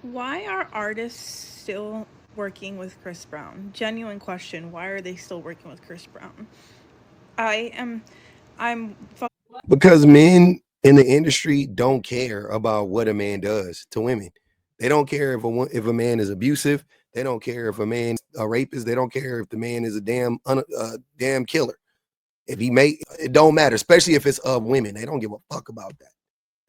Why are artists still working with Chris Brown? Genuine question. Why are they still working with Chris Brown? I am, I'm Because men in the industry don't care about what a man does to women. They don't care if a man is abusive. They don't care if a man's a rapist. They don't care if the man is a damn killer. If he may, it don't matter. Especially if it's of women, they don't give a fuck about that.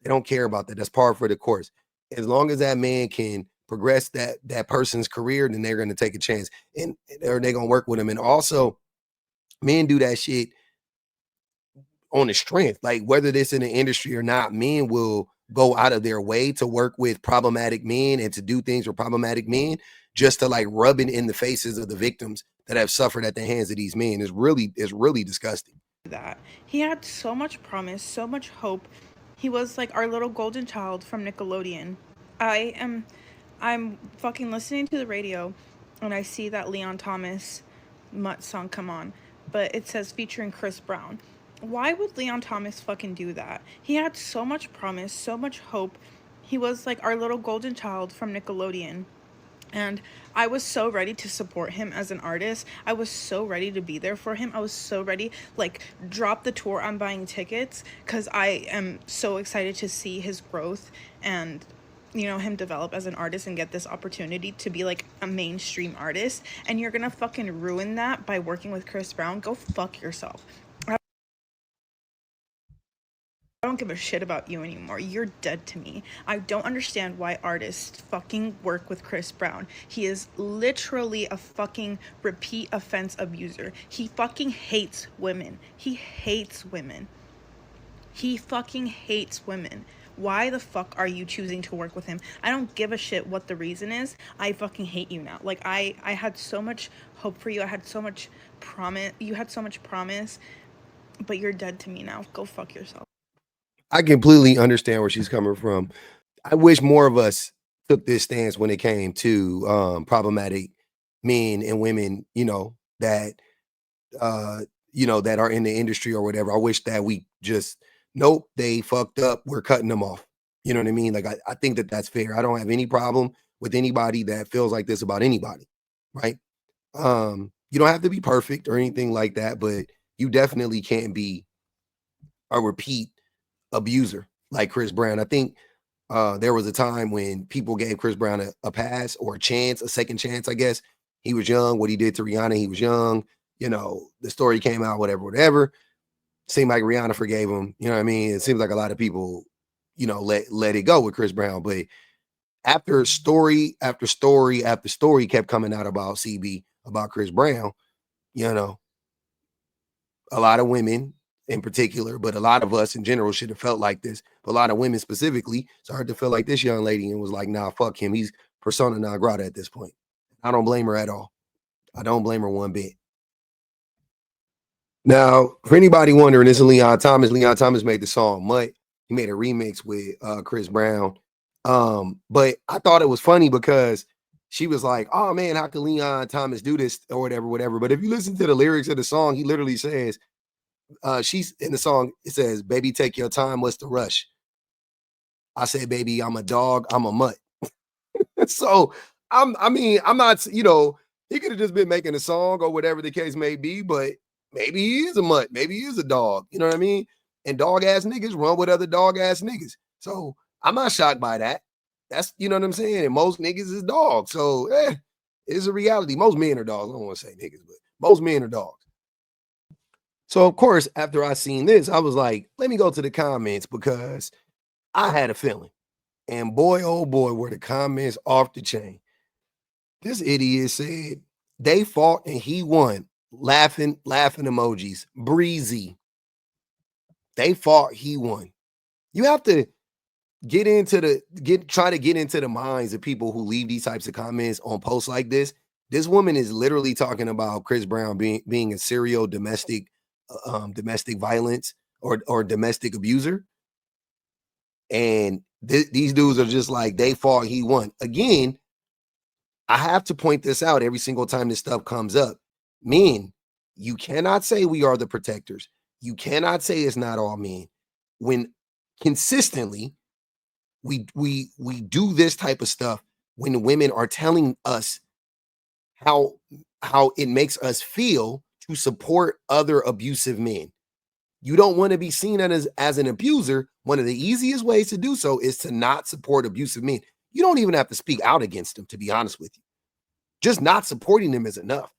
They don't care about that. That's par for the course. As long as that man can progress that person's career, then they're going to take a chance, and or they're going to work with him. And also, men do that shit on the strength. Like whether this in the industry or not, men will go out of their way to work with problematic men and to do things with problematic men just to like rub it in the faces of the victims that have suffered at the hands of these men. Is really disgusting. that. He had so much promise, so much hope. He was like our little golden child from Nickelodeon. I am I'm fucking listening to the radio and I see that Leon Thomas Mutt song come on, but it says featuring Chris Brown. Why would Leon Thomas fucking do that? He had so much promise, so much hope. He was like our little golden child from Nickelodeon. And I was so ready to support him as an artist. I was so ready to be there for him. I was so ready, like, drop the tour. I'm buying tickets because I am so excited to see his growth and, him develop as an artist and get this opportunity to be like a mainstream artist. And you're gonna fucking ruin that by working with Chris Brown. Go fuck yourself. I don't give a shit about you anymore. You're dead to me. I don't understand why artists fucking work with Chris Brown. He is literally a fucking repeat offense abuser. He fucking hates women. He hates women. He fucking hates women. Why the fuck are you choosing to work with him? I don't give a shit what the reason is. I fucking hate you now. Like I had so much hope for you. I had so much promise. You had so much promise, but you're dead to me now. Go fuck yourself. I completely understand where she's coming from. I wish more of us took this stance when it came to problematic men and women, that uh, that are in the industry or whatever. I wish that we just nope, they fucked up. We're cutting them off. You know what I mean? Like I think that that's fair. I don't have any problem with anybody that feels like this about anybody, right? You don't have to be perfect or anything like that, but you definitely can't be a repeat abuser like Chris Brown. I think there was a time when people gave Chris Brown a pass or a chance, a second chance, I guess. He was young. What he did to Rihanna, he was young. The story came out, whatever. Seemed like Rihanna forgave him. You know what I mean? It seems like a lot of people, let it go with Chris Brown. But after story after story after story kept coming out about CB, about Chris Brown, you know, a lot of women in particular, but a lot of us in general should have felt like this. But a lot of women specifically started to feel like this young lady and was like, nah, fuck him. He's persona non grata at this point. I don't blame her at all. I don't blame her one bit. Now, for anybody wondering, this is Leon Thomas. Leon Thomas made the song Mutt. He made a remix with Chris Brown. But I thought it was funny because she was like, oh man, how could Leon Thomas do this or whatever. But if you listen to the lyrics of the song, he literally says, she's in the song, it says, baby, take your time, what's the rush? I said, baby, I'm a dog, I'm a mutt. So I'm not, he could have just been making a song or whatever the case may be, but maybe he is a mutt, maybe he is a dog, you know what I mean? And dog ass niggas run with other dog ass niggas. So I'm not shocked by that. That's, you know what I'm saying? And most niggas is dogs. So it's a reality. Most men are dogs. I don't want to say niggas, but most men are dogs. So of course, after I seen this, I was like, let me go to the comments because I had a feeling. And boy, oh boy, were the comments off the chain. This idiot said they fought and he won. Laughing emojis. Breezy. They fought, he won. You have to try to get into the minds of people who leave these types of comments on posts like this. This woman is literally talking about Chris Brown being a serial domestic violence or domestic abuser. And these dudes are just like, they fought, he won. Again, I have to point this out every single time this stuff comes up. Men, you cannot say we are the protectors. You cannot say it's not all men. When consistently we do this type of stuff, when women are telling us how it makes us feel to support other abusive men. You don't want to be seen as an abuser. One of the easiest ways to do so is to not support abusive men. You don't even have to speak out against them, to be honest with you. Just not supporting them is enough.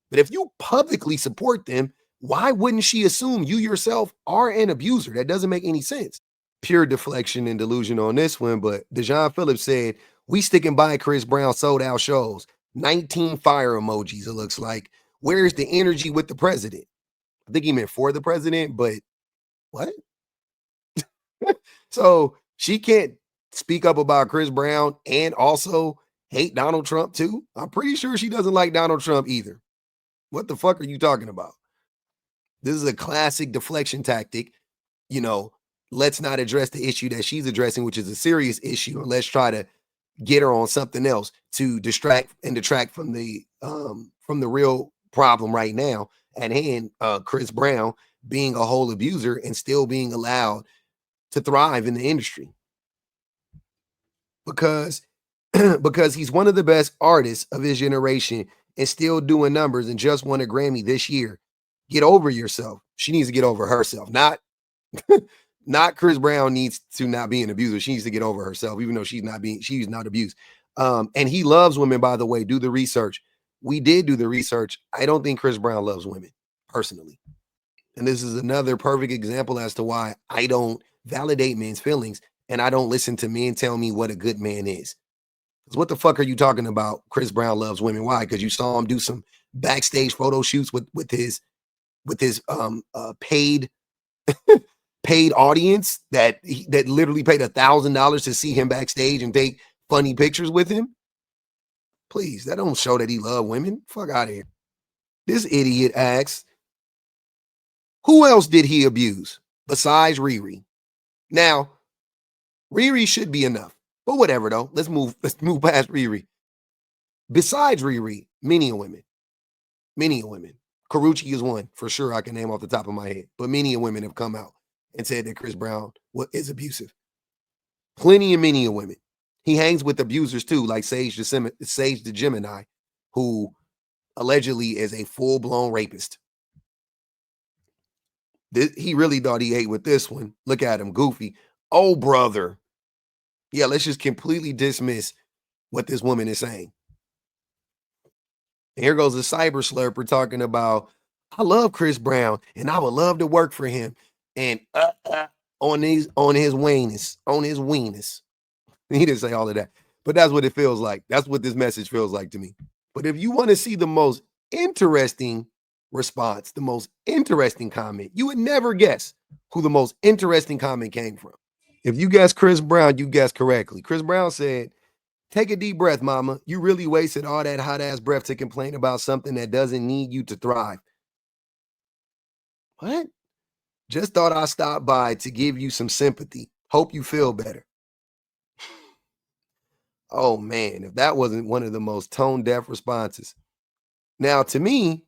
But if you publicly support them, why wouldn't she assume you yourself are an abuser? That doesn't make any sense. Pure deflection and delusion on this one, but DeJohn Phillips said, we sticking by Chris Brown sold out shows. 19 fire emojis, it looks like. Where's the energy with the president? I think he meant for the president, but what? So she can't speak up about Chris Brown and also hate Donald Trump too? I'm pretty sure she doesn't like Donald Trump either. What the fuck are you talking about? This is a classic deflection tactic. You know, let's not address the issue that she's addressing, which is a serious issue, and let's try to get her on something else to distract and detract from the real problem right now at hand, Chris Brown being a whole abuser and still being allowed to thrive in the industry. Because because he's one of the best artists of his generation and still doing numbers and just won a Grammy this year. Get over yourself. She needs to get over herself. Not Chris Brown needs to not be an abuser. She needs to get over herself, even though she's not abused. And he loves women, by the way. Do the research. We did do the research. I don't think Chris Brown loves women, personally. And this is another perfect example as to why I don't validate men's feelings and I don't listen to men tell me what a good man is. Because what the fuck are you talking about? Chris Brown loves women. Why? Because you saw him do some backstage photo shoots with his paid audience that literally paid $1,000 to see him backstage and take funny pictures with him. Please, that don't show that he loved women. Fuck out of here. This idiot asks, who else did he abuse besides Riri? Now, Riri should be enough, but whatever though. Let's move past Riri. Besides Riri, many women. Karrueche is one for sure. I can name off the top of my head, but many women have come out and said that Chris Brown is abusive. Many women. He hangs with abusers too, like Sage the Gemini, who allegedly is a full-blown rapist. He really thought he ate with this one. Look at him, goofy. Oh, brother. Yeah, let's just completely dismiss what this woman is saying. And here goes the cyber slurper talking about, I love Chris Brown and I would love to work for him. And on his weenus. He didn't say all of that, but that's what it feels like. That's what this message feels like to me. But if you want to see the most interesting response, the most interesting comment, you would never guess who the most interesting comment came from. If you guess Chris Brown, you guessed correctly. Chris Brown said, take a deep breath, mama. You really wasted all that hot ass breath to complain about something that doesn't need you to thrive. What? Just thought I'd stop by to give you some sympathy. Hope you feel better. Oh man, if that wasn't one of the most tone deaf responses. Now, to me,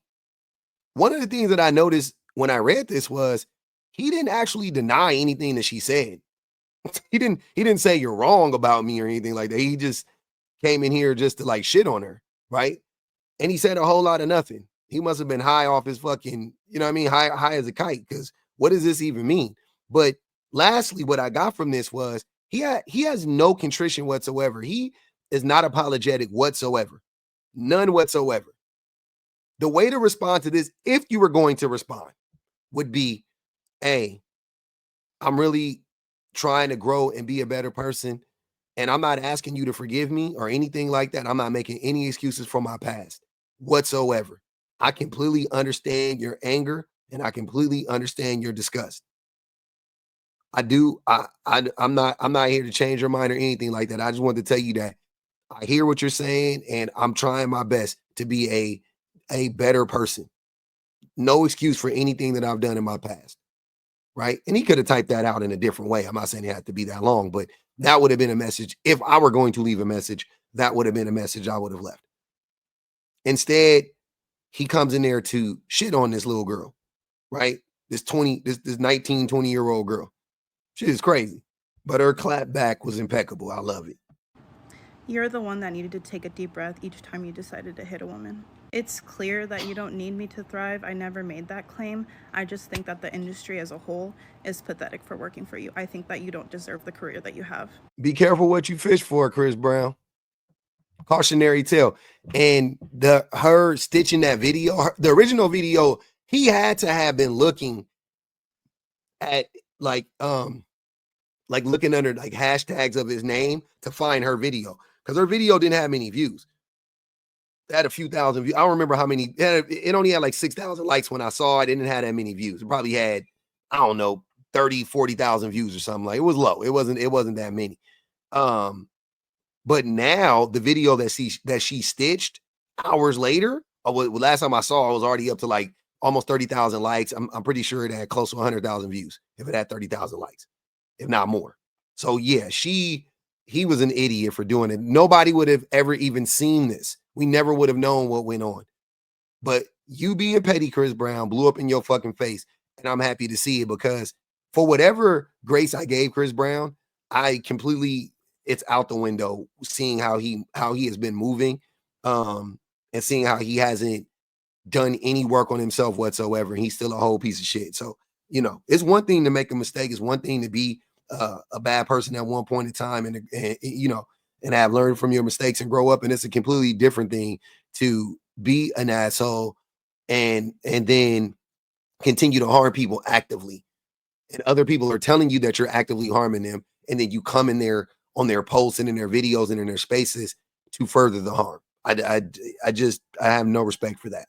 one of the things that I noticed when I read this was he didn't actually deny anything that she said. He didn't say you're wrong about me or anything like that. He just came in here just to like shit on her, right? And he said a whole lot of nothing. He must have been high off his fucking, you know what I mean? High as a kite, because what does this even mean? But lastly, what I got from this was he has no contrition whatsoever. He is not apologetic whatsoever. None whatsoever. The way to respond to this, if you were going to respond, would be, hey, I'm really trying to grow and be a better person. And I'm not asking you to forgive me or anything like that. I'm not making any excuses for my past whatsoever. I completely understand your anger and I completely understand your disgust. I do. I'm not here to change your mind or anything like that. I just wanted to tell you that I hear what you're saying and I'm trying my best to be a better person. No excuse for anything that I've done in my past. Right. And he could have typed that out in a different way. I'm not saying it had to be that long, but that would have been a message. If I were going to leave a message, that would have been a message I would have left. Instead, he comes in there to shit on this little girl, right? This 19, 20-year-old girl. She is crazy. But her clap back was impeccable. I love it. You're the one that needed to take a deep breath each time you decided to hit a woman. It's clear that you don't need me to thrive. I never made that claim. I just think that the industry as a whole is pathetic for working for you. I think that you don't deserve the career that you have. Be careful what you fish for, Chris Brown. Cautionary tale. And her stitching that video, the original video, he had to have been looking at like looking under like hashtags of his name to find her video, because her video didn't have many views. It had a few thousand views. I don't remember how many. It only had like 6,000 likes when I saw it. It didn't have that many views. It probably had, I don't know, 30, 40,000 views or something. Like, it was low. It wasn't that many. But now the video that she stitched hours later, last time I saw, it was already up to like almost 30,000 likes. I'm pretty sure it had close to 100,000 views if it had 30,000 likes, if not more. So yeah, he was an idiot for doing it. Nobody would have ever even seen this. We never would have known what went on. But you being petty, Chris Brown, blew up in your fucking face. And I'm happy to see it, because for whatever grace I gave Chris Brown, it's out the window seeing how he has been moving, and seeing how he hasn't done any work on himself whatsoever. He's still a whole piece of shit. So, it's one thing to make a mistake. It's one thing to be a bad person at one point in time, and have learned from your mistakes and grow up. And it's a completely different thing to be an asshole and then continue to harm people actively. And other people are telling you that you're actively harming them, and then you come in there on their posts and in their videos and in their spaces to further the harm. I have no respect for that.